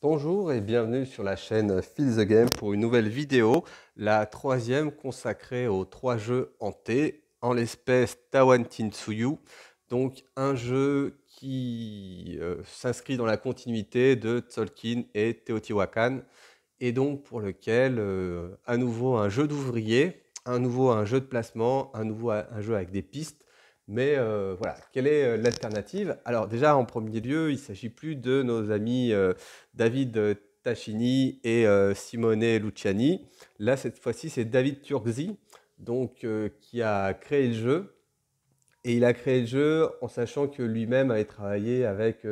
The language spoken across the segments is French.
Bonjour et bienvenue sur la chaîne Feel the Game pour une nouvelle vidéo, la troisième consacrée aux trois jeux hantés, en l'espèce Tawantinsuyu, donc un jeu qui s'inscrit dans la continuité de Tzolk'in et Teotihuacan, et donc pour lequel à nouveau un jeu d'ouvrier, à nouveau un jeu de placement, à nouveau un jeu avec des pistes. Mais voilà, quelle est l'alternative? Alors déjà, en premier lieu, il ne s'agit plus de nos amis David Tachini et Simone Luciani. Là, cette fois-ci, c'est David Turczi, donc, qui a créé le jeu. Et il a créé le jeu en sachant que lui-même avait travaillé avec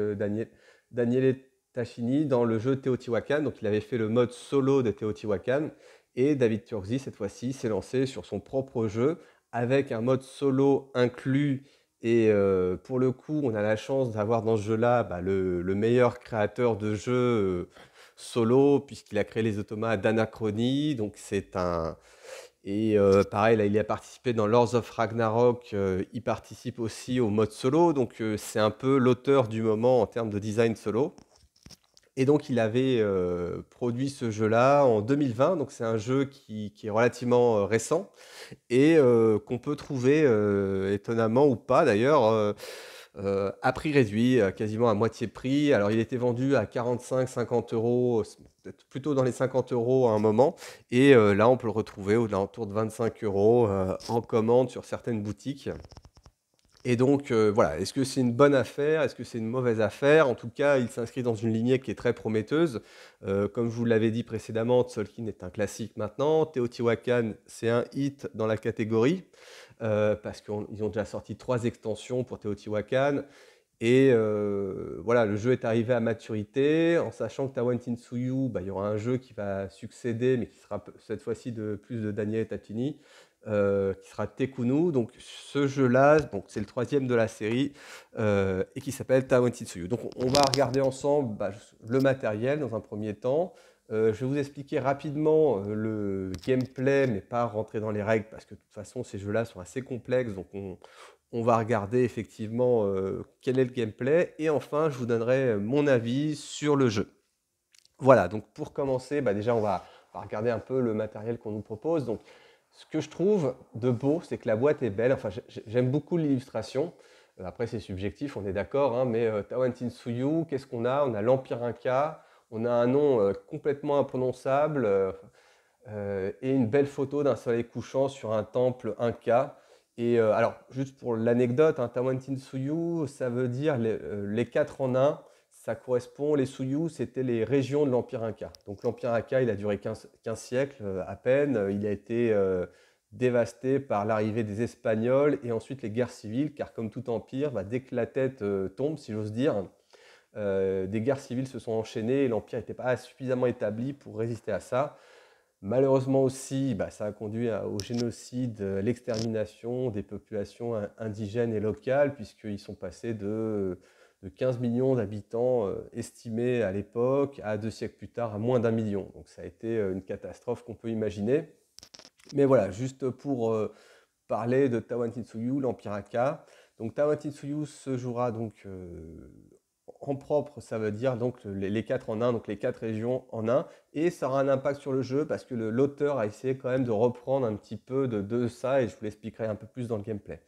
Daniele Tachini dans le jeu Teotihuacan. Donc il avait fait le mode solo de Teotihuacan. Et David Turczi, cette fois-ci, s'est lancé sur son propre jeu avec un mode solo inclus. Et pour le coup, on a la chance d'avoir dans ce jeu-là le meilleur créateur de jeux solo, puisqu'il a créé les automates d'Anachronie. Donc c'est un, et pareil, là, il a participé dans Lords of Ragnarok, il participe aussi au mode solo, donc c'est un peu l'auteur du moment en termes de design solo. Et donc il avait produit ce jeu-là en 2020, donc c'est un jeu qui est relativement récent et qu'on peut trouver étonnamment ou pas d'ailleurs à prix réduit, quasiment à moitié prix. Alors il était vendu à 45-50 euros, peut-être plutôt dans les 50 euros à un moment. Et là, on peut le retrouver aux alentours de 25 euros en commande sur certaines boutiques. Et donc, voilà, est-ce que c'est une bonne affaire? Est-ce que c'est une mauvaise affaire? En tout cas, il s'inscrit dans une lignée qui est très prometteuse. Comme je vous l'avais dit précédemment, Tzolk'in est un classique maintenant. Teotihuacan, c'est un hit dans la catégorie, parce qu'ils ont déjà sorti 3 extensions pour Teotihuacan. Et voilà, le jeu est arrivé à maturité, en sachant que Tawantinsuyu, il y aura un jeu qui va succéder, mais qui sera cette fois-ci de plus de Daniel Tatini, qui sera Tekunu. Donc ce jeu-là, c'est le troisième de la série, et qui s'appelle Tawantinsuyu. Donc on va regarder ensemble le matériel dans un premier temps. Je vais vous expliquer rapidement le gameplay, mais pas rentrer dans les règles, parce que de toute façon, ces jeux-là sont assez complexes, donc on va regarder effectivement quel est le gameplay. Et enfin, je vous donnerai mon avis sur le jeu. Voilà, donc pour commencer, déjà on va regarder un peu le matériel qu'on nous propose. Donc, ce que je trouve de beau, c'est que la boîte est belle. Enfin, j'aime beaucoup l'illustration. Après, c'est subjectif, on est d'accord, hein, mais Tawantinsuyu, qu'est-ce qu'on a? On a l'Empire Inca, on a un nom complètement imprononçable, et une belle photo d'un soleil couchant sur un temple Inca. Et alors, juste pour l'anecdote, hein, Tawantinsuyu, ça veut dire les quatre en un. Ça correspond, les Suyu, c'était les régions de l'Empire Inca. Donc l'Empire Inca, il a duré 15 siècles à peine. Il a été dévasté par l'arrivée des Espagnols et ensuite les guerres civiles, car comme tout empire, dès que la tête tombe, si j'ose dire, des guerres civiles se sont enchaînées et l'Empire n'était pas suffisamment établi pour résister à ça. Malheureusement aussi, ça a conduit au génocide, l'extermination des populations indigènes et locales, puisqu'ils sont passés de 15 millions d'habitants estimés à l'époque à 2 siècles plus tard à moins d'1 million. Donc ça a été une catastrophe qu'on peut imaginer. Mais voilà, juste pour parler de Tawantinsuyu, l'Empire Inca. Donc Tawantinsuyu se jouera donc en propre, ça veut dire donc les quatre en un, donc les quatre régions en un, et ça aura un impact sur le jeu parce que l'auteur a essayé quand même de reprendre un petit peu de ça, et je vous l'expliquerai un peu plus dans le gameplay.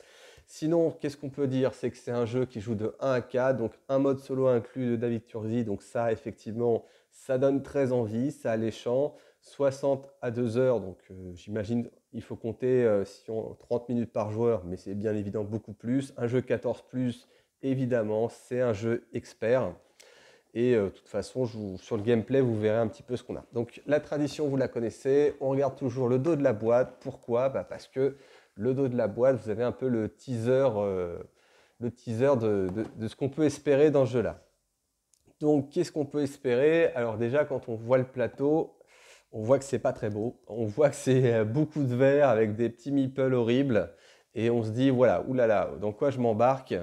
Sinon, qu'est-ce qu'on peut dire? C'est que c'est un jeu qui joue de 1 à 4, donc un mode solo inclus de David Turczi, donc ça effectivement, ça donne très envie, c'est alléchant, 60 à 2 heures, donc j'imagine il faut compter 30 minutes par joueur, mais c'est bien évidemment beaucoup plus. Un jeu 14+, évidemment, c'est un jeu expert. Et de toute façon, sur le gameplay, vous verrez un petit peu ce qu'on a. Donc la tradition, vous la connaissez. On regarde toujours le dos de la boîte. Pourquoi? Parce que le dos de la boîte, vous avez un peu le teaser de ce qu'on peut espérer dans ce jeu-là. Donc qu'est-ce qu'on peut espérer? Alors déjà, quand on voit le plateau, on voit que c'est pas très beau. On voit que c'est beaucoup de verre avec des petits meeples horribles. Et on se dit, voilà, oulala, dans quoi je m'embarque?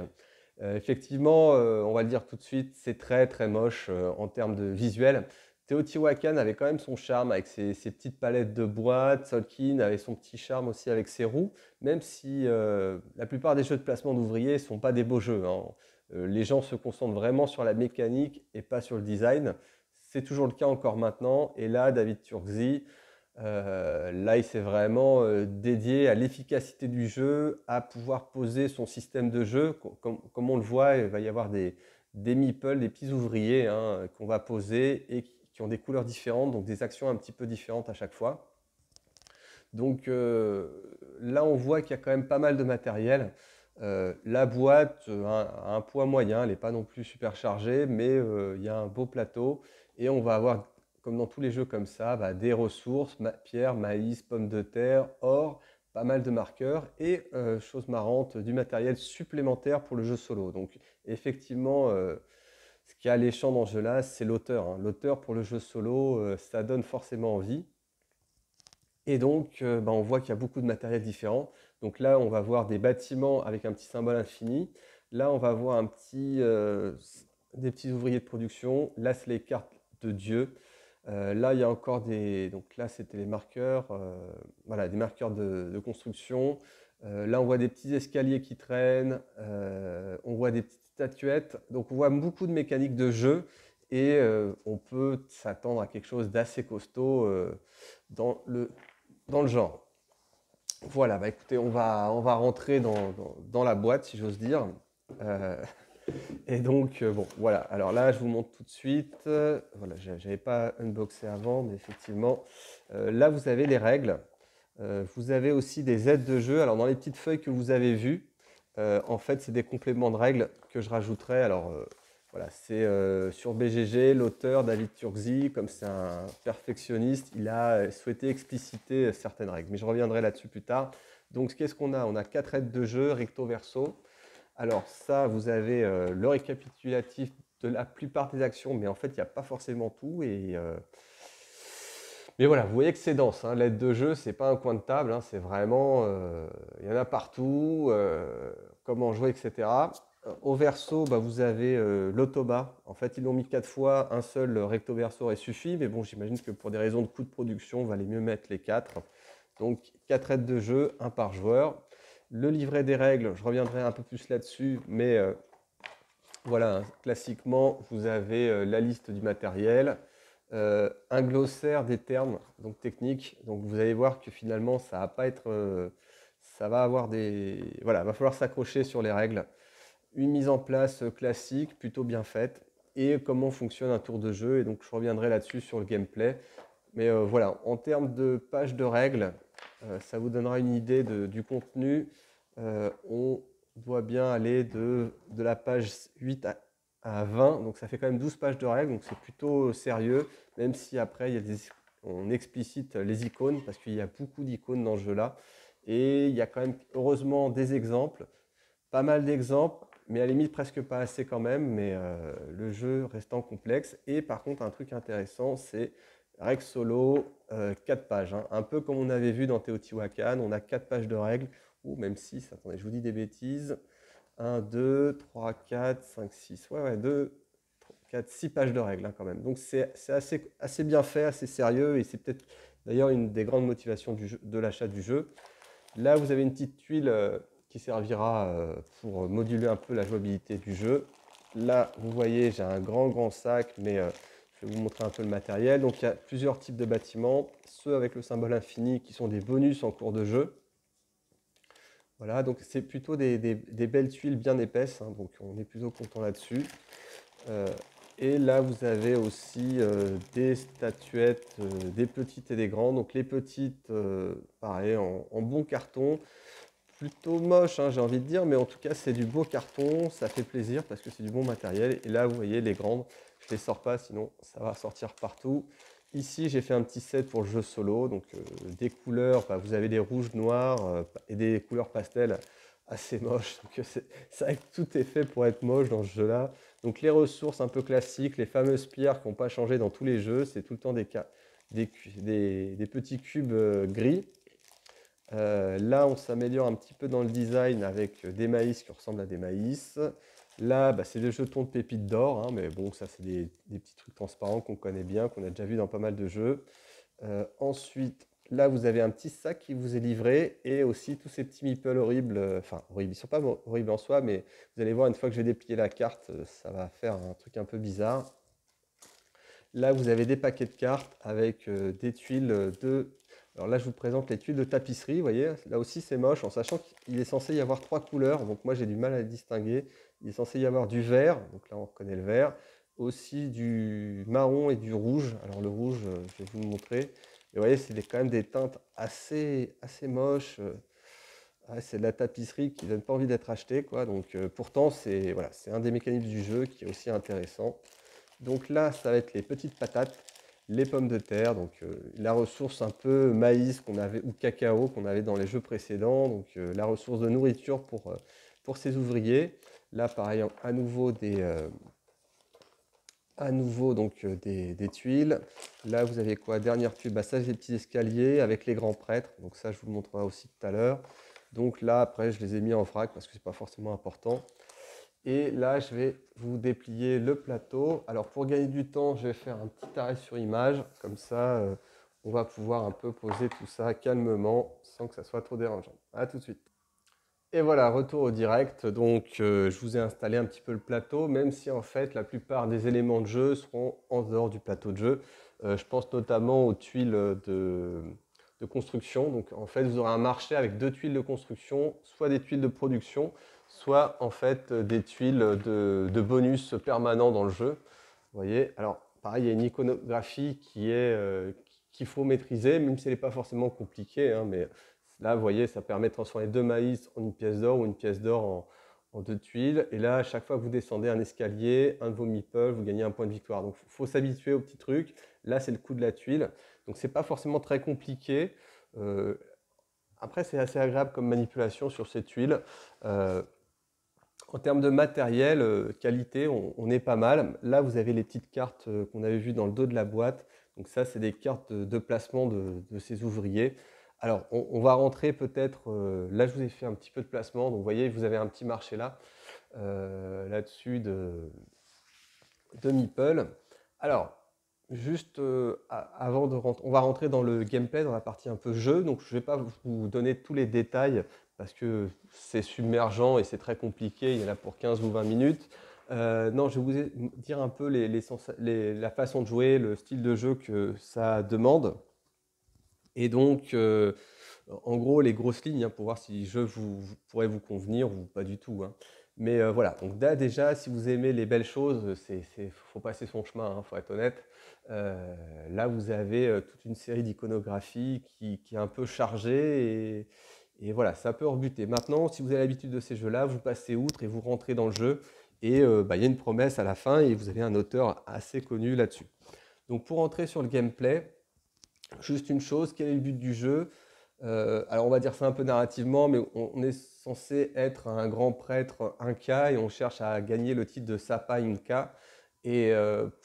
Effectivement, on va le dire tout de suite, c'est très très moche en termes de visuel. Teotihuacan avait quand même son charme avec ses petites palettes de bois. Tzolk'in avait son petit charme aussi avec ses roues, même si la plupart des jeux de placement d'ouvriers ne sont pas des beaux jeux, hein. Les gens se concentrent vraiment sur la mécanique et pas sur le design. c'est toujours le cas encore maintenant. Et là, David Turkzy, là, il s'est vraiment dédié à l'efficacité du jeu, à pouvoir poser son système de jeu. Comme on le voit, il va y avoir des meeples, des petits ouvriers hein, qu'on va poser et qui ont des couleurs différentes, donc des actions un petit peu différentes à chaque fois. Donc là, on voit qu'il y a quand même pas mal de matériel. La boîte a un poids moyen, elle n'est pas non plus super chargée, mais il y a un beau plateau et on va avoir, comme dans tous les jeux comme ça, bah, des ressources, pierre, maïs, pommes de terre, or, pas mal de marqueurs et, chose marrante, du matériel supplémentaire pour le jeu solo. Donc effectivement, ce qui est alléchant dans ce jeu-là, c'est l'auteur, hein. L'auteur pour le jeu solo, ça donne forcément envie. Et donc, bah, on voit qu'il y a beaucoup de matériel différent. Donc là, on va voir des bâtiments avec un petit symbole infini. Là, on va voir des petits ouvriers de production. Là, c'est les cartes de Dieu. Là, il y a encore des... Donc là, c'était les marqueurs, voilà, des marqueurs de construction. Là, on voit des petits escaliers qui traînent. On voit des petites statuettes. Donc, on voit beaucoup de mécaniques de jeu. Et on peut s'attendre à quelque chose d'assez costaud dans le genre. Voilà, bah écoutez, on va rentrer dans la boîte, si j'ose dire. Euh, et donc, bon, voilà. Alors là, je vous montre tout de suite. Voilà, j'avais pas unboxé avant, mais effectivement, là, vous avez les règles. Vous avez aussi des aides de jeu. Alors, dans les petites feuilles que vous avez vues, en fait, c'est des compléments de règles que je rajouterai. Alors, voilà, c'est sur BGG, l'auteur David Turkzy, comme c'est un perfectionniste, il a souhaité expliciter certaines règles. Mais je reviendrai là-dessus plus tard. Donc, qu'est-ce qu'on a? On a 4 aides de jeu, recto verso. Alors ça, vous avez le récapitulatif de la plupart des actions, mais en fait, il n'y a pas forcément tout. Mais voilà, vous voyez que c'est dense, hein. L'aide de jeu, c'est pas un coin de table, hein, c'est vraiment, il y en a partout, comment jouer, etc. Au verso, bah, vous avez l'autoba. En fait, ils l'ont mis 4 fois, un seul recto verso aurait suffi, mais bon, j'imagine que pour des raisons de coût de production, il valait mieux mettre les 4. Donc 4 aides de jeu, un par joueur. Le livret des règles, je reviendrai un peu plus là-dessus, mais voilà, hein, classiquement, vous avez la liste du matériel, un glossaire des termes donc techniques. Donc vous allez voir que finalement, ça va pas être, ça va avoir des, voilà, va falloir s'accrocher sur les règles. Une mise en place classique, plutôt bien faite, et comment fonctionne un tour de jeu. Et donc je reviendrai là-dessus sur le gameplay. Mais voilà, en termes de pages de règles, ça vous donnera une idée du contenu. On doit bien aller de la page 8 à 20, donc ça fait quand même 12 pages de règles, donc c'est plutôt sérieux, même si après on explicite les icônes, parce qu'il y a beaucoup d'icônes dans ce jeu-là, et il y a quand même heureusement des exemples, pas mal d'exemples, mais à la limite presque pas assez quand même, mais le jeu restant complexe. Et par contre, un truc intéressant, c'est règles solo, 4 pages, hein. Un peu comme on avait vu dans Teotihuacan, on a 4 pages de règles, ou même 6, attendez, je vous dis des bêtises. 1, 2, 3, 4, 5, 6. Ouais, ouais, 2, 4, 6 pages de règles hein, quand même. Donc c'est assez bien fait, assez sérieux, et c'est peut-être d'ailleurs une des grandes motivations de l'achat du jeu. Là, vous avez une petite tuile qui servira pour moduler un peu la jouabilité du jeu. Là, vous voyez, j'ai un grand sac, mais je vais vous montrer un peu le matériel. Donc, il y a plusieurs types de bâtiments. Ceux avec le symbole infini qui sont des bonus en cours de jeu. Voilà, donc c'est plutôt des belles tuiles bien épaisses, hein, donc on est plutôt content là-dessus. Et là, vous avez aussi des statuettes, des petites et des grandes. Donc les petites, pareil, en bon carton, plutôt moche, hein, j'ai envie de dire, mais en tout cas, c'est du beau carton, ça fait plaisir parce que c'est du bon matériel. Et là, vous voyez, les grandes, je ne les sors pas, sinon ça va sortir partout. Ici, j'ai fait un petit set pour le jeu solo, donc des couleurs, bah, vous avez des rouges, noirs et des couleurs pastel assez moches. Donc c'est vrai que tout est fait pour être moche dans ce jeu-là. Donc les ressources un peu classiques, les fameuses pierres qui n'ont pas changé dans tous les jeux, c'est tout le temps des petits cubes gris. Là, on s'améliore un petit peu dans le design avec des maïs qui ressemblent à des maïs. Là, bah, c'est des jetons de pépites d'or, hein, mais bon, ça, c'est des petits trucs transparents qu'on connaît bien, qu'on a déjà vu dans pas mal de jeux. Ensuite, là, vous avez un petit sac qui vous est livré et aussi tous ces petits meeples horribles. Enfin, horribles, ils ne sont pas horribles en soi, mais vous allez voir, une fois que je vais déplier la carte, ça va faire un truc un peu bizarre. Là, vous avez des paquets de cartes avec des tuiles de... Alors là, je vous présente les tuiles de tapisserie, vous voyez. Là aussi, c'est moche, en sachant qu'il est censé y avoir 3 couleurs. Donc moi, j'ai du mal à les distinguer. Il est censé y avoir du vert, donc là, on reconnaît le vert. Aussi du marron et du rouge. Alors le rouge, je vais vous le montrer. Et vous voyez, c'est quand même des teintes assez moches. Ouais, c'est de la tapisserie qui donne pas envie d'être achetée, quoi. Donc pourtant, c'est voilà, c'est un des mécanismes du jeu qui est aussi intéressant. Donc là, ça va être les petites patates, les pommes de terre, donc la ressource un peu maïs qu'on avait ou cacao qu'on avait dans les jeux précédents, donc la ressource de nourriture pour ces ouvriers. Là, pareil, à nouveau donc des tuiles. Là, vous avez quoi? Dernière tuile, bah, ça c'est des petits escaliers avec les grands prêtres. Donc ça, je vous le montrerai aussi tout à l'heure. Donc là, après, je les ai mis en vrac parce que c'est pas forcément important. Et là, je vais vous déplier le plateau. Alors, pour gagner du temps, je vais faire un petit arrêt sur image. Comme ça, on va pouvoir un peu poser tout ça calmement sans que ça soit trop dérangeant. À tout de suite. Et voilà, retour au direct. Donc, je vous ai installé un petit peu le plateau, même si en fait, la plupart des éléments de jeu seront en dehors du plateau de jeu. Je pense notamment aux tuiles de construction. Donc, en fait, vous aurez un marché avec 2 tuiles de construction, soit des tuiles de production, soit en fait des tuiles de bonus permanents dans le jeu. Vous voyez, alors pareil, il y a une iconographie qu'il faut maîtriser, même si elle n'est pas forcément compliquée, hein, mais là, vous voyez, ça permet de transformer 2 maïs en une pièce d'or ou une pièce d'or en 2 tuiles. Et là, à chaque fois que vous descendez un escalier, un de vos meeples, vous gagnez un point de victoire. Donc, il faut s'habituer aux petits trucs. Là, c'est le coup de la tuile. Donc, ce n'est pas forcément très compliqué. Après, c'est assez agréable comme manipulation sur ces tuiles. En termes de matériel, qualité, on est pas mal. Là, vous avez les petites cartes qu'on avait vues dans le dos de la boîte. Donc ça, c'est des cartes de placement de ces ouvriers. Alors, on va rentrer peut-être... là, je vous ai fait un petit peu de placement. Donc, vous voyez, vous avez un petit marché là, là-dessus de Meeple. Alors, juste avant de rentrer, on va rentrer dans le gameplay, dans la partie un peu jeu. Donc, je ne vais pas vous donner tous les détails parce que c'est submergent et c'est très compliqué. Il y en a pour 15 ou 20 minutes. Non, je vais vous dire un peu la façon de jouer, le style de jeu que ça demande. Et donc, en gros, les grosses lignes, hein, pour voir si le jeu pourrait vous convenir ou pas du tout, hein. Mais voilà, donc là déjà, si vous aimez les belles choses, faut passer son chemin, il faut être honnête. Là, vous avez toute une série d'iconographies qui est un peu chargée et voilà, ça peut rebuter. Maintenant, si vous avez l'habitude de ces jeux-là, vous passez outre et vous rentrez dans le jeu. Et bah, il y a une promesse à la fin et vous avez un auteur assez connu là-dessus. Donc pour entrer sur le gameplay, juste une chose, quel est le but du jeu? Alors on va dire ça un peu narrativement, mais on est censé être un grand prêtre Inca et on cherche à gagner le titre de Sapa Inca. Et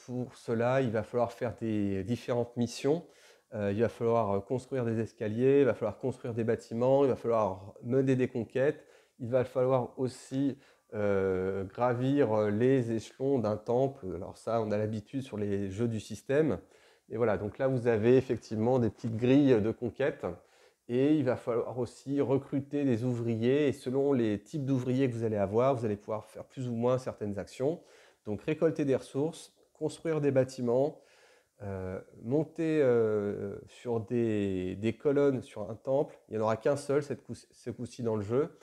pour cela, il va falloir faire des différentes missions. Il va falloir construire des escaliers, il va falloir construire des bâtiments, il va falloir mener des conquêtes, il va falloir aussi gravir les échelons d'un temple. Alors ça, on a l'habitude sur les jeux du système. Et voilà, donc là, vous avez effectivement des petites grilles de conquête. Et il va falloir aussi recruter des ouvriers. Et selon les types d'ouvriers que vous allez avoir, vous allez pouvoir faire plus ou moins certaines actions. Donc récolter des ressources, construire des bâtiments, monter sur des colonnes sur un temple. Il n'y en aura qu'un seul ce coup-ci dans le jeu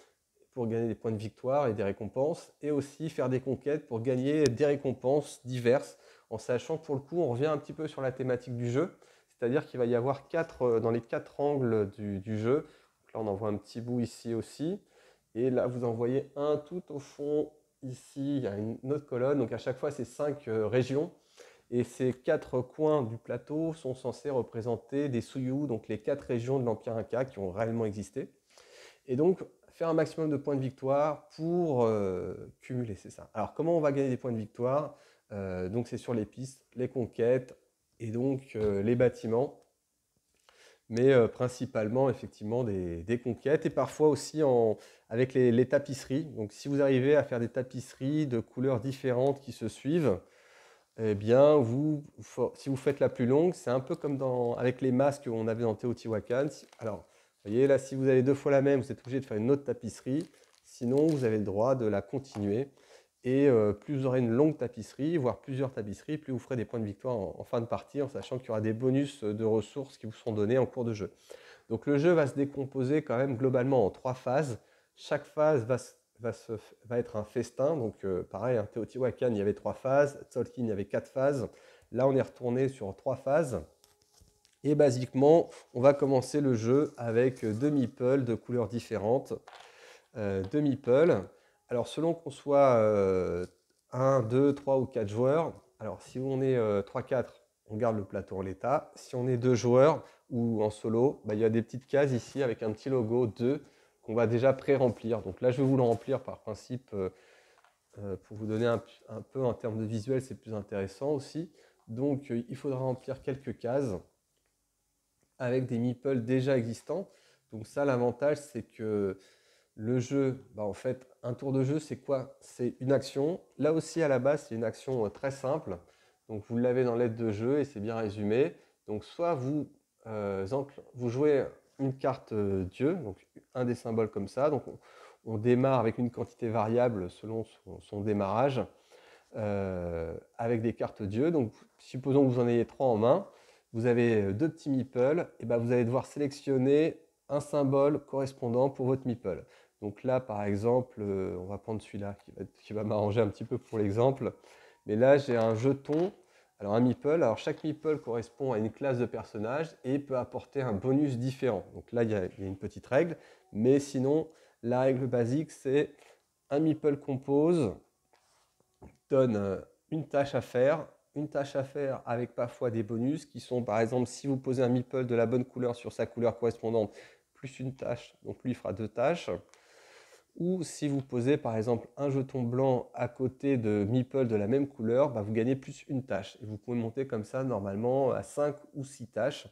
pour gagner des points de victoire et des récompenses. Et aussi faire des conquêtes pour gagner des récompenses diverses, en sachant que pour le coup, on revient un petit peu sur la thématique du jeu. C'est-à-dire qu'il va y avoir dans les 4 angles du jeu. Donc là, on en voit un petit bout ici aussi. Et là, vous en voyez un tout au fond. Ici, il y a une autre colonne. Donc à chaque fois, c'est 5 régions. Et ces 4 coins du plateau sont censés représenter des Suyu, donc les 4 régions de l'Empire Inca qui ont réellement existé. Et donc, faire un maximum de points de victoire pour cumuler, c'est ça. Alors, comment on va gagner des points de victoire? Donc, c'est sur les pistes, les conquêtes et donc les bâtiments. Mais principalement, effectivement, des conquêtes et parfois aussi avec les tapisseries. Donc, si vous arrivez à faire des tapisseries de couleurs différentes qui se suivent, eh bien, si vous faites la plus longue, c'est un peu comme avec les masques qu'on avait dans Teotihuacan. Alors, vous voyez, là, si vous avez 2 fois la même, vous êtes obligé de faire une autre tapisserie. Sinon, vous avez le droit de la continuer. Et plus vous aurez une longue tapisserie, voire plusieurs tapisseries, plus vous ferez des points de victoire en fin de partie, en sachant qu'il y aura des bonus de ressources qui vous seront donnés en cours de jeu. Donc le jeu va se décomposer quand même globalement en 3 phases. Chaque phase va être un festin. Donc pareil, hein, Teotihuacan, il y avait 3 phases. Tzolk'in, il y avait 4 phases. Là, on est retourné sur 3 phases. Et basiquement, on va commencer le jeu avec 2 meeples de couleurs différentes. 2 meeples. Alors, selon qu'on soit 1, 2, 3 ou 4 joueurs, alors si on est 3-4, on garde le plateau en l'état. Si on est 2 joueurs ou en solo, bah, il y a des petites cases ici avec un petit logo 2 qu'on va déjà pré-remplir. Donc là, je vais vous le remplir par principe pour vous donner un peu en termes de visuel, c'est plus intéressant aussi. Donc, il faudra remplir quelques cases avec des meeples déjà existants. Donc ça, l'avantage, c'est que le jeu, bah en fait, un tour de jeu, c'est quoi? C'est une action. Là aussi, à la base, c'est une action très simple. Donc vous l'avez dans l'aide de jeu et c'est bien résumé. Donc soit vous jouez une carte Dieu, donc un des symboles comme ça. Donc on démarre avec une quantité variable selon son démarrage avec des cartes Dieu. Donc supposons que vous en ayez 3 en main. Vous avez 2 petits meeples, et ben vous allez devoir sélectionner un symbole correspondant pour votre meeple. Donc là, par exemple, on va prendre celui-là qui va m'arranger un petit peu pour l'exemple. Mais là, j'ai un jeton, alors un meeple. Alors chaque meeple correspond à une classe de personnage et peut apporter un bonus différent. Donc là, il y a une petite règle. Mais sinon, la règle basique, c'est un meeple compose, donne une tâche à faire avec parfois des bonus qui sont, par exemple, si vous posez un meeple de la bonne couleur sur sa couleur correspondante, plus une tâche, donc lui il fera 2 tâches. Ou si vous posez, par exemple, un jeton blanc à côté de meeple de la même couleur, bah, vous gagnez plus une tâche. Et vous pouvez monter comme ça, normalement, à 5 ou 6 tâches,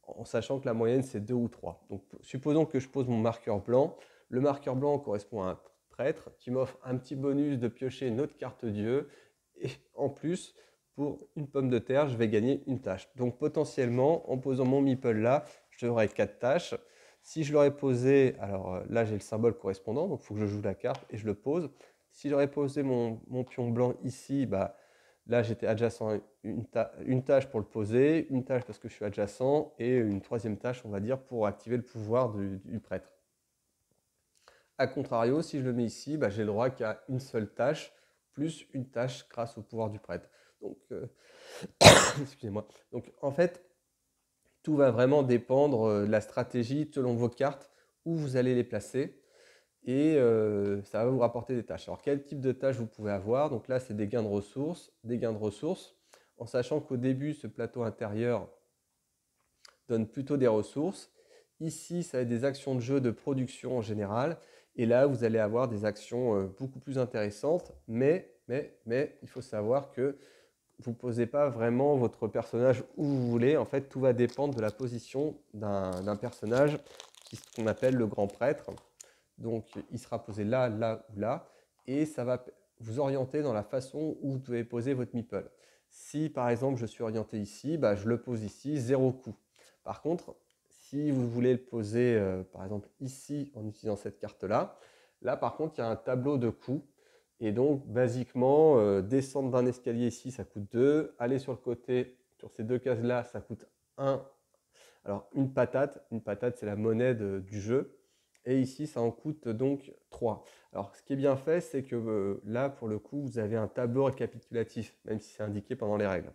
en sachant que la moyenne, c'est 2 ou 3. Donc, supposons que je pose mon marqueur blanc. Le marqueur blanc correspond à un prêtre qui m'offre un petit bonus de piocher une autre carte Dieu. Et en plus, pour une pomme de terre, je vais gagner une tâche. Donc potentiellement, en posant mon meeple là, j'aurai 4 tâches. Si je l'aurais posé, alors là j'ai le symbole correspondant, donc il faut que je joue la carte et je le pose. Si j'aurais posé mon pion blanc ici, bah, là j'étais adjacent à une tâche pour le poser, une tâche parce que je suis adjacent et une troisième tâche, on va dire, pour activer le pouvoir du prêtre. A contrario, si je le mets ici, bah, j'ai le droit qu'à une seule tâche, plus une tâche grâce au pouvoir du prêtre. Donc, excusez-moi. Donc, en fait, tout va vraiment dépendre de la stratégie selon vos cartes, où vous allez les placer, et ça va vous rapporter des tâches. Alors, quel type de tâches vous pouvez avoir? Donc là, c'est des gains de ressources, en sachant qu'au début, ce plateau intérieur donne plutôt des ressources. Ici, ça va être des actions de jeu de production en général. Et là, vous allez avoir des actions beaucoup plus intéressantes. Mais il faut savoir que vous ne posez pas vraiment votre personnage où vous voulez. En fait, tout va dépendre de la position d'un personnage qu'on appelle le grand prêtre. Donc, il sera posé là, là ou là. Et ça va vous orienter dans la façon où vous devez poser votre meeple. Si, par exemple, je suis orienté ici, bah, je le pose ici, 0 coup. Par contre, si vous voulez le poser, par exemple, ici, en utilisant cette carte-là, là, par contre, il y a un tableau de coups. Et donc, basiquement, descendre d'un escalier ici, ça coûte 2. Aller sur le côté, sur ces 2 cases-là, ça coûte 1. Alors, une patate, c'est la monnaie du jeu. Et ici, ça en coûte donc 3. Alors, ce qui est bien fait, c'est que là, pour le coup, vous avez un tableau récapitulatif, même si c'est indiqué pendant les règles.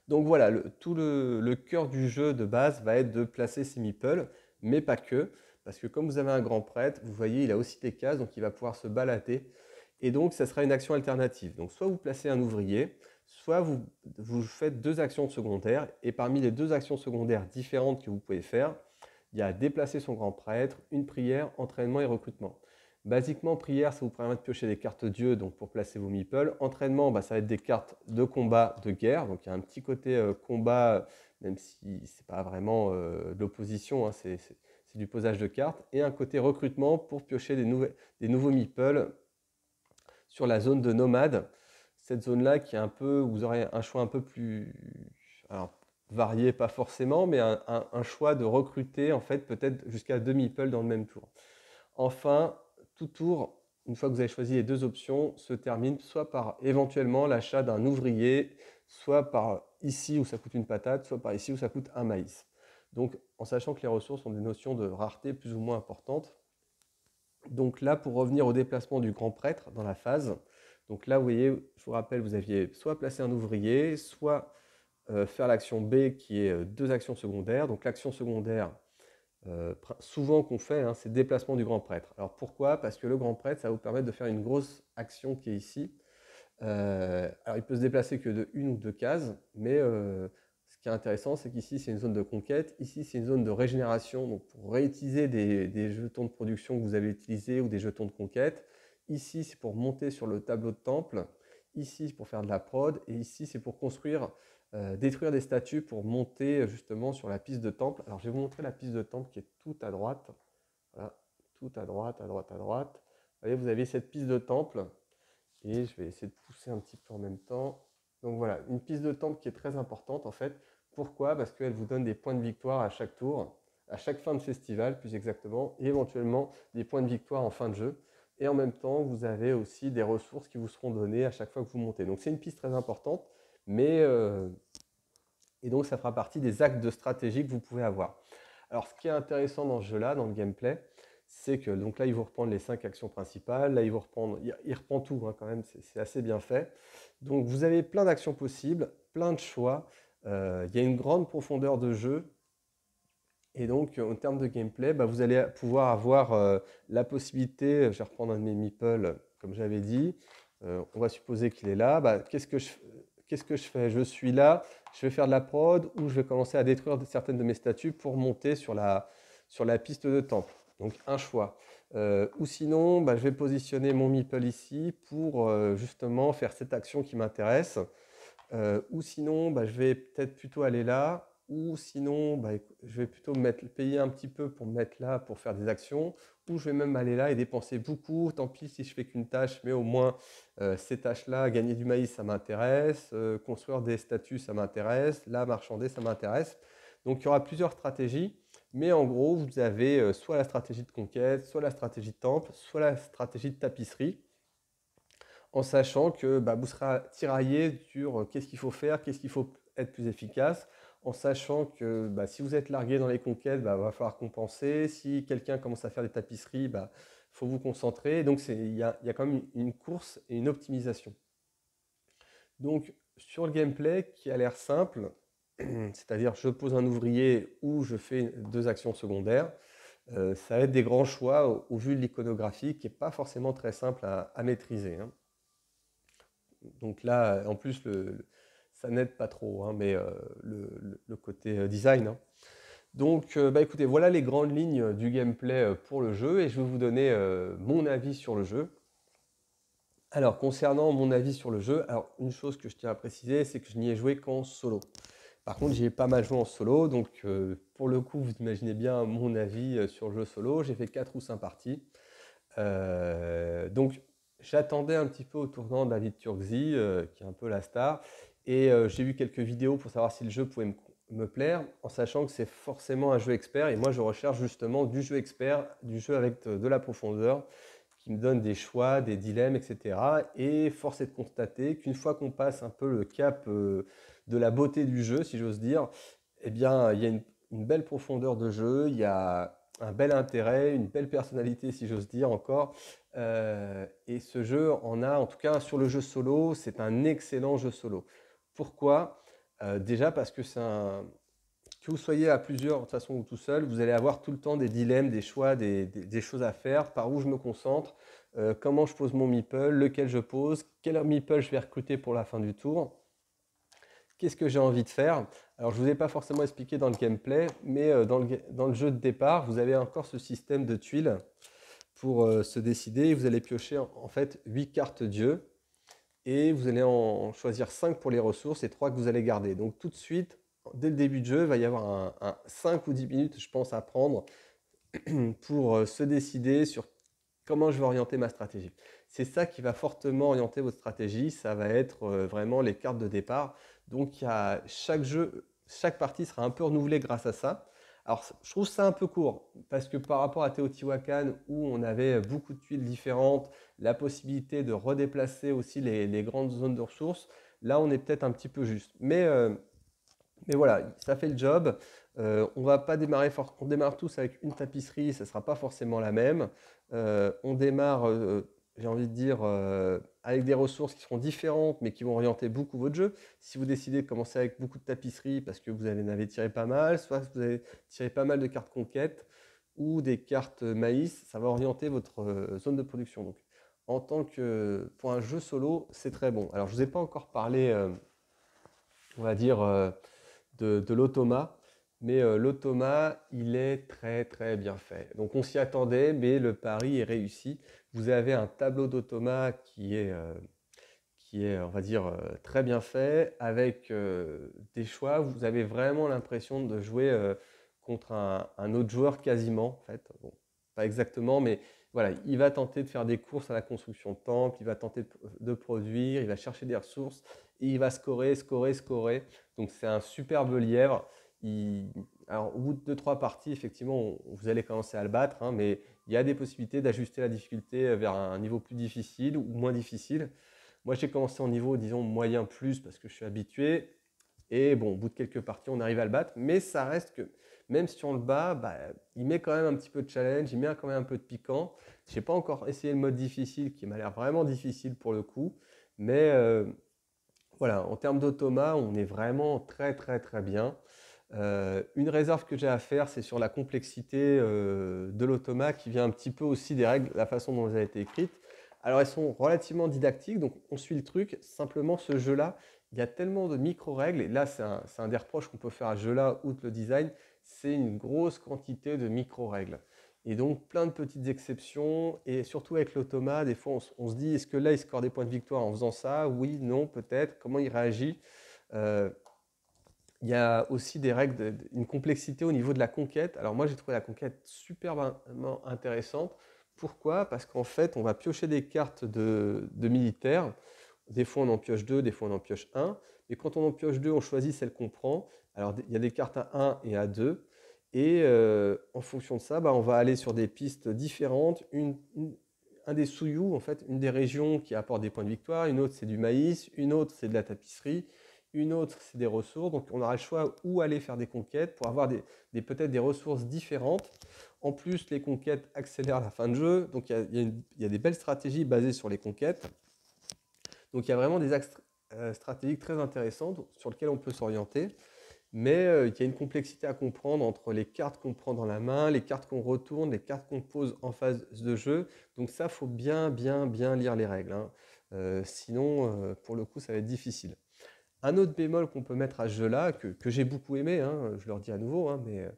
Donc voilà, tout le cœur du jeu de base va être de placer ces meeples, mais pas que, parce que comme vous avez un grand prêtre, vous voyez, il a aussi des cases, donc il va pouvoir se balader. Et donc, ça sera une action alternative. Donc, soit vous placez un ouvrier, soit vous faites 2 actions secondaires. Et parmi les 2 actions secondaires différentes que vous pouvez faire, il y a déplacer son grand prêtre, une prière, entraînement et recrutement. Basiquement, prière, ça vous permet de piocher des cartes Dieu donc pour placer vos meeples. Entraînement, bah, ça va être des cartes de combat, de guerre. Donc il y a un petit côté combat, même si ce n'est pas vraiment de l'opposition, hein, c'est du posage de cartes. Et un côté recrutement pour piocher des nouveaux meeples sur la zone de nomade. Cette zone-là qui est un peu, vous aurez un choix un peu plus alors, varié, pas forcément, mais un choix de recruter en fait peut-être jusqu'à 2 meeples dans le même tour. Enfin, tout tour, une fois que vous avez choisi les deux options, se termine soit par éventuellement l'achat d'un ouvrier, soit par ici où ça coûte une patate, soit par ici où ça coûte un maïs. Donc en sachant que les ressources ont des notions de rareté plus ou moins importantes. Donc là, pour revenir au déplacement du grand prêtre dans la phase, donc là, vous voyez, je vous rappelle, vous aviez soit placé un ouvrier, soit faire l'action B qui est deux actions secondaires. Donc l'action secondaire, souvent qu'on fait, hein, c'est le déplacement du grand prêtre. Alors pourquoi? Parce que le grand prêtre, ça va vous permettre de faire une grosse action qui est ici. Alors il peut se déplacer que de une ou deux cases, mais ce qui est intéressant, c'est qu'ici c'est une zone de conquête, ici c'est une zone de régénération, donc pour réutiliser des jetons de production que vous avez utilisés ou des jetons de conquête. Ici c'est pour monter sur le tableau de temple, ici c'est pour faire de la prod, et ici c'est pour construire, détruire des statues pour monter justement sur la piste de temple. Alors je vais vous montrer la piste de temple qui est tout à droite. Voilà, tout à droite, à droite, à droite. Vous voyez, vous avez cette piste de temple. Et je vais essayer de pousser un petit peu en même temps. Donc voilà, une piste de temple qui est très importante en fait. Pourquoi? Parce qu'elle vous donne des points de victoire à chaque tour, à chaque fin de festival plus exactement, et éventuellement des points de victoire en fin de jeu. Et en même temps, vous avez aussi des ressources qui vous seront données à chaque fois que vous montez. Donc c'est une piste très importante, mais et donc ça fera partie des actes de stratégie que vous pouvez avoir. Alors ce qui est intéressant dans ce jeu-là, dans le gameplay, c'est que donc là, il vous reprend les 5 actions principales. Là, il reprend tout hein, quand même, c'est assez bien fait. Donc vous avez plein d'actions possibles, plein de choix. Il y a une grande profondeur de jeu. Et donc, en termes de gameplay, bah, vous allez pouvoir avoir la possibilité, je vais reprendre un de mes meeples, comme j'avais dit. On va supposer qu'il est là. Bah, qu'est-ce que je fais? Je suis là, je vais faire de la prod ou je vais commencer à détruire certaines de mes statues pour monter sur la piste de temple. Donc un choix. Ou sinon, bah, je vais positionner mon meeple ici pour justement faire cette action qui m'intéresse. Ou sinon, bah, je vais peut-être plutôt aller là. Ou sinon, bah, je vais plutôt payer un petit peu pour me mettre là pour faire des actions. Ou je vais même aller là et dépenser beaucoup. Tant pis si je fais qu'une tâche, mais au moins ces tâches-là, gagner du maïs, ça m'intéresse. Construire des statues, ça m'intéresse. Là, marchander, ça m'intéresse. Donc il y aura plusieurs stratégies. Mais en gros, vous avez soit la stratégie de conquête, soit la stratégie de temple, soit la stratégie de tapisserie, en sachant que bah, vous serez tiraillé sur qu'est-ce qu'il faut faire, qu'est-ce qu'il faut être plus efficace, en sachant que bah, si vous êtes largué dans les conquêtes, bah, va falloir compenser. Si quelqu'un commence à faire des tapisseries, bah, faut vous concentrer. Donc il y a quand même une course et une optimisation. Donc sur le gameplay qui a l'air simple, c'est-à-dire je pose un ouvrier ou je fais deux actions secondaires, ça va être des grands choix au vu de l'iconographie qui n'est pas forcément très simple à maîtriser. Hein. Donc là, en plus, ça n'aide pas trop, hein, mais le côté design. Hein. Donc, bah, écoutez, voilà les grandes lignes du gameplay pour le jeu et je vais vous donner mon avis sur le jeu. Alors, concernant mon avis sur le jeu, alors une chose que je tiens à préciser, c'est que je n'y ai joué qu'en solo. Par contre, j'y ai pas mal joué en solo, donc pour le coup, vous imaginez bien mon avis sur le jeu solo. J'ai fait 4 ou 5 parties. Donc, j'attendais un petit peu au tournant de David Turkzy, qui est un peu la star, et j'ai vu quelques vidéos pour savoir si le jeu pouvait me plaire, en sachant que c'est forcément un jeu expert, et moi je recherche justement du jeu expert, du jeu avec de la profondeur, qui me donne des choix, des dilemmes, etc. Et force est de constater qu'une fois qu'on passe un peu le cap de la beauté du jeu, si j'ose dire, eh bien, il y a une belle profondeur de jeu, il y a un bel intérêt, une belle personnalité, si j'ose dire encore. Et ce jeu en a, en tout cas sur le jeu solo, c'est un excellent jeu solo. Pourquoi? Déjà parce que que vous soyez à plusieurs, de toute façon, ou tout seul, vous allez avoir tout le temps des dilemmes, des choix, des choses à faire, par où je me concentre, comment je pose mon meeple, lequel je pose, quel meeple je vais recruter pour la fin du tour. Qu'est-ce que j'ai envie de faire? Alors, je ne vous ai pas forcément expliqué dans le gameplay, mais dans le jeu de départ, vous avez encore ce système de tuiles pour se décider. Vous allez piocher en fait 8 cartes dieu et vous allez en choisir 5 pour les ressources et 3 que vous allez garder. Donc, tout de suite, dès le début de jeu, il va y avoir un 5 ou 10 minutes, je pense, à prendre pour se décider sur comment je vais orienter ma stratégie. C'est ça qui va fortement orienter votre stratégie, ça va être vraiment les cartes de départ. Donc chaque partie sera un peu renouvelée grâce à ça. Alors je trouve ça un peu court, parce que par rapport à Teotihuacan, où on avait beaucoup de tuiles différentes, la possibilité de redéplacer aussi les grandes zones de ressources, là on est peut-être un petit peu juste. Mais voilà, ça fait le job. On va pas démarrer on démarre tous avec une tapisserie, ça ne sera pas forcément la même. On démarre, j'ai envie de dire, avec des ressources qui seront différentes, mais qui vont orienter beaucoup votre jeu. Si vous décidez de commencer avec beaucoup de tapisseries parce que vous en avez tiré pas mal, soit vous avez tiré pas mal de cartes conquête ou des cartes maïs, ça va orienter votre zone de production. Donc, pour un jeu solo, c'est très bon. Alors, je ne vous ai pas encore parlé, on va dire, de l'automa. Mais l'automa, il est très très bien fait. Donc on s'y attendait, mais le pari est réussi. Vous avez un tableau d'automa qui est, on va dire, très bien fait, avec des choix. Vous avez vraiment l'impression de jouer contre un autre joueur quasiment, en fait. Bon, pas exactement, mais voilà, il va tenter de faire des courses à la construction de temples, il va tenter de produire, il va chercher des ressources, et il va scorer, scorer, scorer. Donc c'est un superbe lièvre. Alors, au bout de 2-3 parties, effectivement, vous allez commencer à le battre, hein, mais il y a des possibilités d'ajuster la difficulté vers un niveau plus difficile ou moins difficile. Moi, j'ai commencé en niveau, disons, moyen plus parce que je suis habitué. Et bon, au bout de quelques parties, on arrive à le battre. Mais ça reste que, même si on le bat, bah, il met quand même un petit peu de challenge, il met quand même un peu de piquant. Je n'ai pas encore essayé le mode difficile qui m'a l'air vraiment difficile pour le coup. Mais voilà, en termes d'automa, on est vraiment très très très bien. Une réserve que j'ai à faire, c'est sur la complexité de l'automa qui vient un petit peu aussi des règles, la façon dont elles ont été écrites. Alors elles sont relativement didactiques, donc on suit le truc. Simplement ce jeu-là, il y a tellement de micro-règles, et là c'est un des reproches qu'on peut faire à ce jeu-là, outre le design, c'est une grosse quantité de micro-règles. Et donc plein de petites exceptions, et surtout avec l'automa, des fois on se dit, est-ce que là il score des points de victoire en faisant ça? Oui, non, peut-être, comment il réagit? Euh, il y a aussi des règles, une complexité au niveau de la conquête. Alors moi j'ai trouvé la conquête super intéressante. Pourquoi? Parce qu'en fait on va piocher des cartes de militaires. Des fois on en pioche deux, des fois on en pioche un. Et quand on en pioche deux, on choisit celle qu'on prend. Alors il y a des cartes à 1 et à 2. Et en fonction de ça, bah, on va aller sur des pistes différentes. Un des Souyou, en fait, une des régions qui apporte des points de victoire, une autre c'est du maïs, une autre c'est de la tapisserie, une autre c'est des ressources. Donc on aura le choix où aller faire des conquêtes pour avoir peut-être des ressources différentes. En plus, les conquêtes accélèrent la fin de jeu. Donc il y a des belles stratégies basées sur les conquêtes. Donc il y a vraiment des axes stratégiques très intéressantes sur lesquels on peut s'orienter. Mais il y a une complexité à comprendre entre les cartes qu'on prend dans la main, les cartes qu'on retourne, les cartes qu'on pose en phase de jeu. Donc ça, il faut bien lire les règles, hein. Sinon, pour le coup, ça va être difficile. Un autre bémol qu'on peut mettre à ce jeu-là, que j'ai beaucoup aimé, hein, je le redis à nouveau, hein, mais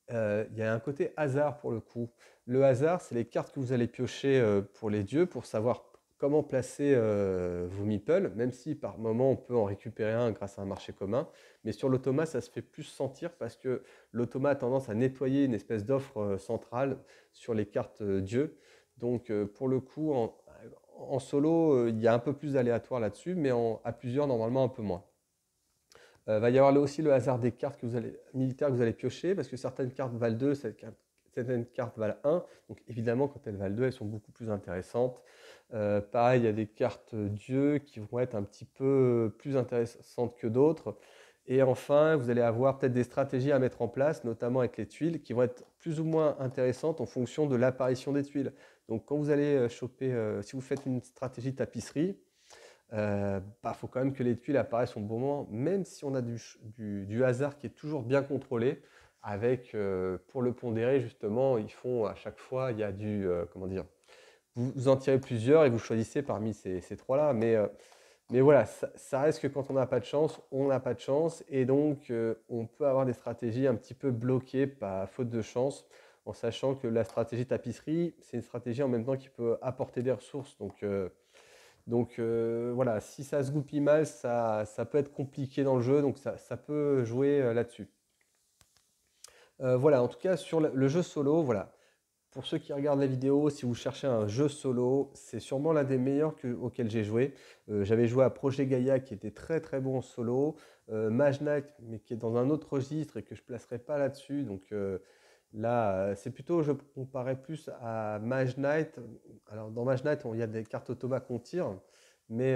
il y a un côté hasard pour le coup. Le hasard, c'est les cartes que vous allez piocher pour les dieux pour savoir comment placer vos meeples, même si par moment on peut en récupérer un grâce à un marché commun. Mais sur l'automa, ça se fait plus sentir parce que l'automa a tendance à nettoyer une espèce d'offre centrale sur les cartes dieux. Donc pour le coup, en solo, il y a un peu plus d'aléatoire là-dessus, mais à plusieurs, normalement un peu moins. Va y avoir là aussi le hasard des cartes militaires que vous allez piocher, parce que certaines cartes valent 2, certaines cartes valent 1. Donc évidemment, quand elles valent 2, elles sont beaucoup plus intéressantes. Pareil, il y a des cartes dieux qui vont être un petit peu plus intéressantes que d'autres. Et enfin, vous allez avoir peut-être des stratégies à mettre en place, notamment avec les tuiles, qui vont être plus ou moins intéressantes en fonction de l'apparition des tuiles. Donc quand vous allez choper, si vous faites une stratégie de tapisserie, bah, faut quand même que les tuiles apparaissent au bon moment, même si on a du hasard qui est toujours bien contrôlé, avec, pour le pondérer justement, ils font à chaque fois, il y a comment dire, vous en tirez plusieurs et vous choisissez parmi ces trois-là, mais voilà, ça reste que quand on n'a pas de chance, on n'a pas de chance, et donc on peut avoir des stratégies un petit peu bloquées par faute de chance, en sachant que la stratégie tapisserie, c'est une stratégie en même temps qui peut apporter des ressources, donc voilà, si ça se goupille mal, ça peut être compliqué dans le jeu, donc ça peut jouer là-dessus. Voilà, en tout cas sur le jeu solo, voilà. Pour ceux qui regardent la vidéo, si vous cherchez un jeu solo, c'est sûrement l'un des meilleurs auxquels j'ai joué. J'avais joué à Projet Gaia qui était très très bon en solo, Mage Knight mais qui est dans un autre registre et que je ne placerai pas là-dessus. Donc Là, c'est plutôt, je comparais plus à Mage Knight. Alors, dans Mage Knight, il y a des cartes automates qu'on tire, mais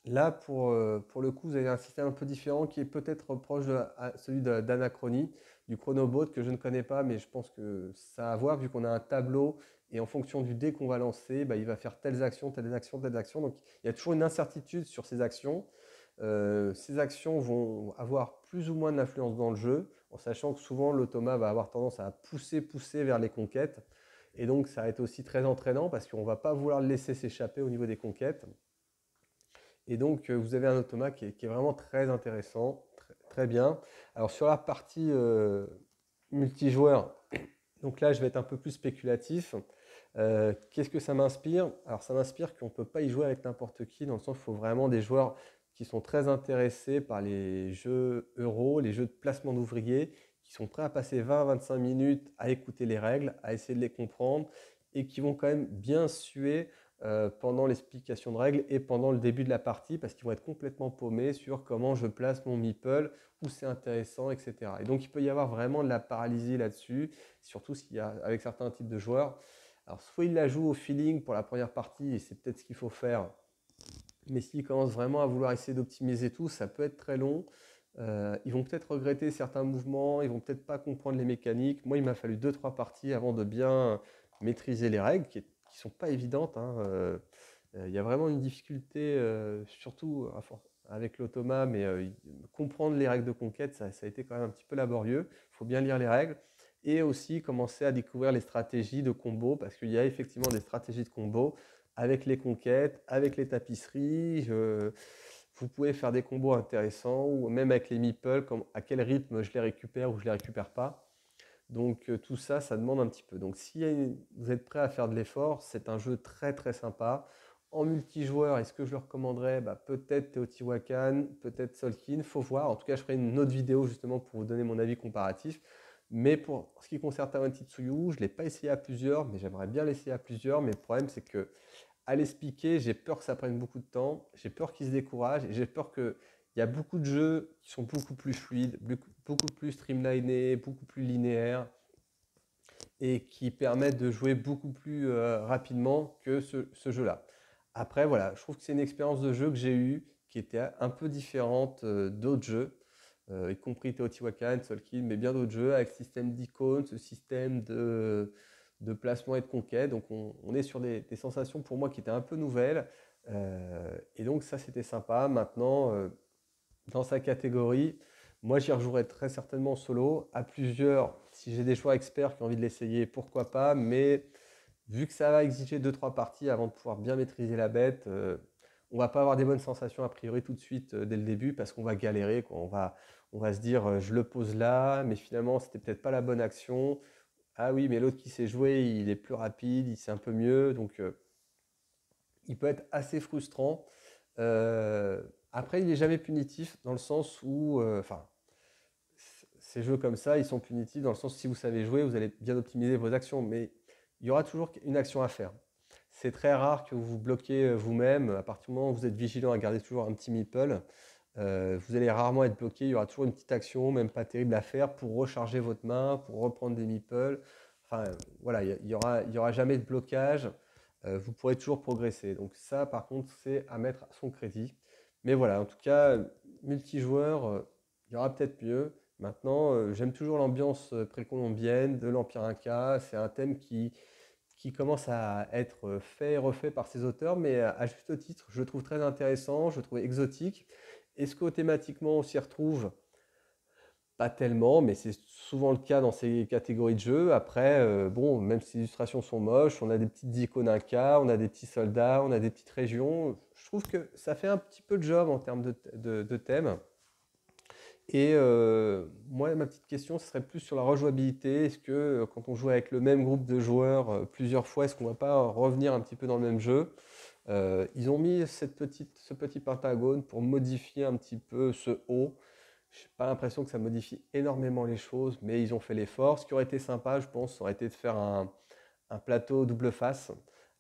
là, pour le coup, vous avez un système un peu différent qui est peut-être proche de celui d'Anachronie, du Chronobot, que je ne connais pas, mais je pense que ça a à voir, vu qu'on a un tableau, et en fonction du dé qu'on va lancer, bah, il va faire telles actions, telles actions, telles actions. Donc, il y a toujours une incertitude sur ces actions. Ces actions vont avoir plus ou moins d'influence dans le jeu, en sachant que souvent l'automa va avoir tendance à pousser vers les conquêtes. Et donc ça va être aussi très entraînant parce qu'on ne va pas vouloir le laisser s'échapper au niveau des conquêtes. Et donc vous avez un automa qui est vraiment très intéressant, très bien. Alors sur la partie multijoueur, donc là je vais être un peu plus spéculatif. Qu'est-ce que ça m'inspire? Alors ça m'inspire qu'on ne peut pas y jouer avec n'importe qui, dans le sens qu'il faut vraiment des joueurs qui sont très intéressés par les jeux euro, les jeux de placement d'ouvriers, qui sont prêts à passer 20-25 minutes à écouter les règles, à essayer de les comprendre, et qui vont quand même bien suer pendant l'explication de règles et pendant le début de la partie, parce qu'ils vont être complètement paumés sur comment je place mon meeple, où c'est intéressant, etc. Et donc il peut y avoir vraiment de la paralysie là-dessus, surtout s'il y a, avec certains types de joueurs. Alors, soit il la joue au feeling pour la première partie, et c'est peut-être ce qu'il faut faire, mais s'il commence vraiment à vouloir essayer d'optimiser tout, ça peut être très long. Ils vont peut-être regretter certains mouvements, ils vont peut-être pas comprendre les mécaniques. Moi, il m'a fallu 2-3 parties avant de bien maîtriser les règles, qui sont pas évidentes, hein. Il y a vraiment une difficulté, surtout avec l'automa, mais comprendre les règles de conquête, ça a été quand même un petit peu laborieux. Il faut bien lire les règles et aussi commencer à découvrir les stratégies de combo, parce qu'il y a effectivement des stratégies de combo avec les conquêtes, avec les tapisseries. Vous pouvez faire des combos intéressants, ou même avec les meeples, à quel rythme je les récupère ou je les récupère pas. Donc tout ça, ça demande un petit peu. Donc si vous êtes prêt à faire de l'effort, c'est un jeu très très sympa. En multijoueur, est-ce que je le recommanderais? Bah, peut-être Teotihuacan, peut-être Solkin, faut voir. En tout cas, je ferai une autre vidéo justement pour vous donner mon avis comparatif. Mais pour ce qui concerne Tawantitsuyu, je ne l'ai pas essayé à plusieurs, mais j'aimerais bien l'essayer à plusieurs. Mais le problème, c'est que à l'expliquer, j'ai peur que ça prenne beaucoup de temps, j'ai peur qu'il se décourage, et j'ai peur qu'il y a beaucoup de jeux qui sont beaucoup plus fluides, beaucoup plus streamlinés, beaucoup plus linéaires, et qui permettent de jouer beaucoup plus rapidement que ce jeu-là. Après, voilà, je trouve que c'est une expérience de jeu que j'ai eue qui était un peu différente d'autres jeux, y compris Teotihuacan, Solkin, mais bien d'autres jeux avec ce système d'icônes, ce système de placement et de conquête. Donc on est sur des sensations pour moi qui étaient un peu nouvelles. Et donc ça, c'était sympa. Maintenant, dans sa catégorie, moi j'y rejouerai très certainement en solo. À plusieurs, si j'ai des joueurs experts qui ont envie de l'essayer, pourquoi pas. Mais vu que ça va exiger 2-3 parties avant de pouvoir bien maîtriser la bête, on va pas avoir des bonnes sensations a priori tout de suite dès le début, parce qu'on va galérer, quoi. On va se dire je le pose là, mais finalement c'était peut-être pas la bonne action. Ah oui, mais l'autre qui sait jouer, il est plus rapide, il sait un peu mieux. Donc il peut être assez frustrant. Euh, Après, il n'est jamais punitif dans le sens où, enfin, ces jeux comme ça, ils sont punitifs dans le sens où si vous savez jouer, vous allez bien optimiser vos actions, mais il y aura toujours une action à faire. C'est très rare que vous vous bloquez vous-même. À partir du moment où vous êtes vigilant à garder toujours un petit meeple, vous allez rarement être bloqué. Il y aura toujours une petite action, même pas terrible à faire, pour recharger votre main, pour reprendre des meeples. Enfin, voilà, il y aura jamais de blocage. Vous pourrez toujours progresser. Donc ça, par contre, c'est à mettre à son crédit. Mais voilà, en tout cas, multijoueur, il y aura peut-être mieux. Maintenant, j'aime toujours l'ambiance précolombienne de l'Empire Inca. C'est un thème qui commence à être fait et refait par ses auteurs, mais à juste titre, je le trouve très intéressant, je le trouve exotique. Est-ce que thématiquement on s'y retrouve? Pas tellement, mais c'est souvent le cas dans ces catégories de jeux. Après, bon, même si les illustrations sont moches, on a des petites icônes Inca, on a des petits soldats, on a des petites régions. Je trouve que ça fait un petit peu le job en termes de thème. Et moi, ma petite question, ce serait plus sur la rejouabilité. Est-ce que quand on joue avec le même groupe de joueurs plusieurs fois, est-ce qu'on ne va pas revenir un petit peu dans le même jeu? Ils ont mis ce petit pentagone pour modifier un petit peu ce haut. Je n'ai pas l'impression que ça modifie énormément les choses, mais ils ont fait l'effort. Ce qui aurait été sympa, je pense, ça aurait été de faire un plateau double face.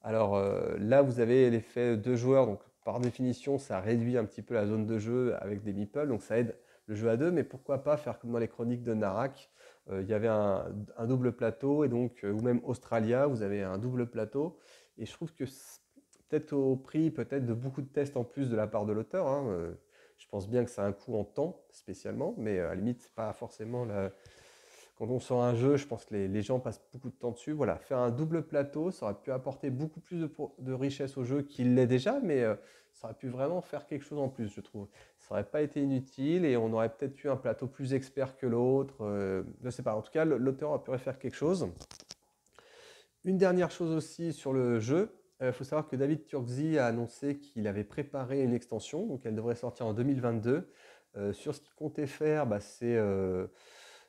Alors là, vous avez l'effet deux joueurs, donc par définition, ça réduit un petit peu la zone de jeu avec des meeples, donc ça aide le jeu à deux, mais pourquoi pas faire comme dans les chroniques de Narak, il y avait un double plateau, et donc, ou même Australia, vous avez un double plateau, et je trouve que peut-être au prix peut-être de beaucoup de tests en plus de la part de l'auteur, hein, je pense bien que ça a un coût en temps spécialement, mais à la limite, c'est pas forcément quand on sort un jeu, je pense que les gens passent beaucoup de temps dessus. Voilà, faire un double plateau, ça aurait pu apporter beaucoup plus de richesse au jeu qu'il l'est déjà, mais ça aurait pu vraiment faire quelque chose en plus, je trouve. Ça n'aurait pas été inutile et on aurait peut-être eu un plateau plus expert que l'autre. Je ne sais pas, en tout cas, l'auteur aurait pu faire quelque chose. Une dernière chose aussi sur le jeu, il faut savoir que David Turkzy a annoncé qu'il avait préparé une extension, donc elle devrait sortir en 2022. Sur ce qu'il comptait faire, c'est,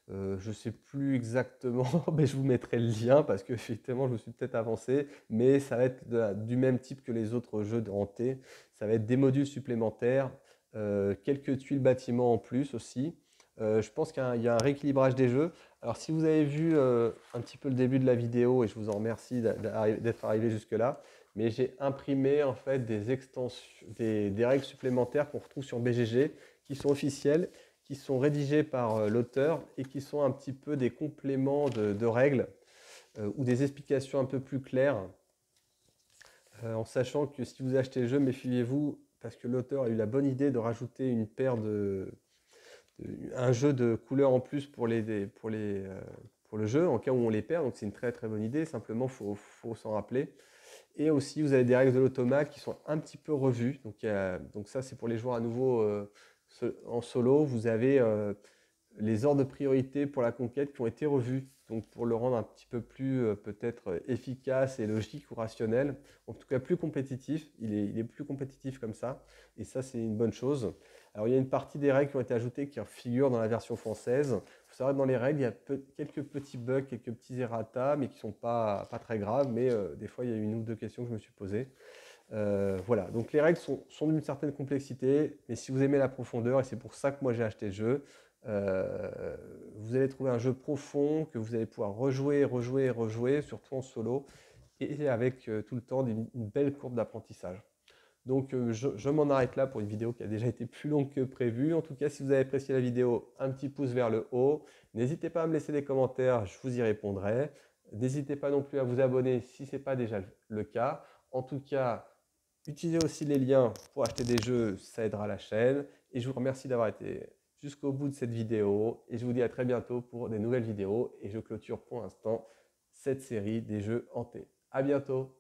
je ne sais plus exactement, mais je vous mettrai le lien parce que effectivement je me suis peut-être avancé, mais ça va être du même type que les autres jeux de hanté. Ça va être des modules supplémentaires, quelques tuiles bâtiments en plus aussi. Je pense qu'il y a un rééquilibrage des jeux. Alors si vous avez vu un petit peu le début de la vidéo, et je vous en remercie d'être arrivé jusque-là, mais j'ai imprimé en fait des extensions, des règles supplémentaires qu'on retrouve sur BGG, qui sont officielles, qui sont rédigées par l'auteur et qui sont un petit peu des compléments de règles ou des explications un peu plus claires, en sachant que si vous achetez le jeu, méfiez-vous, parce que l'auteur a eu la bonne idée de rajouter une paire un jeu de couleurs en plus pour le jeu, en cas où on les perd. Donc c'est une très très bonne idée, simplement il faut s'en rappeler. Et aussi, vous avez des règles de l'automate qui sont un petit peu revues. Donc ça, c'est pour les joueurs à nouveau en solo. Vous avez les ordres de priorité pour la conquête qui ont été revus. Donc pour le rendre un petit peu plus peut-être efficace et logique ou rationnel, en tout cas plus compétitif. Il est plus compétitif comme ça. Et ça, c'est une bonne chose. Alors il y a une partie des règles qui ont été ajoutées qui figurent dans la version française. Il faut savoir que dans les règles, il y a quelques petits bugs, quelques petits errata, mais qui ne sont pas très graves. Mais des fois, il y a une ou deux questions que je me suis posées. Voilà, donc les règles sont d'une certaine complexité, mais si vous aimez la profondeur, et c'est pour ça que moi j'ai acheté le jeu, vous allez trouver un jeu profond que vous allez pouvoir rejouer, rejouer, rejouer, surtout en solo, et avec tout le temps une belle courbe d'apprentissage. Donc je m'en arrête là pour une vidéo qui a déjà été plus longue que prévu. En tout cas, si vous avez apprécié la vidéo, un petit pouce vers le haut. N'hésitez pas à me laisser des commentaires, je vous y répondrai. N'hésitez pas non plus à vous abonner si ce n'est pas déjà le cas. En tout cas, utilisez aussi les liens pour acheter des jeux, ça aidera la chaîne. Et je vous remercie d'avoir été jusqu'au bout de cette vidéo. Et je vous dis à très bientôt pour des nouvelles vidéos. Et je clôture pour l'instant cette série des jeux hantés. À bientôt!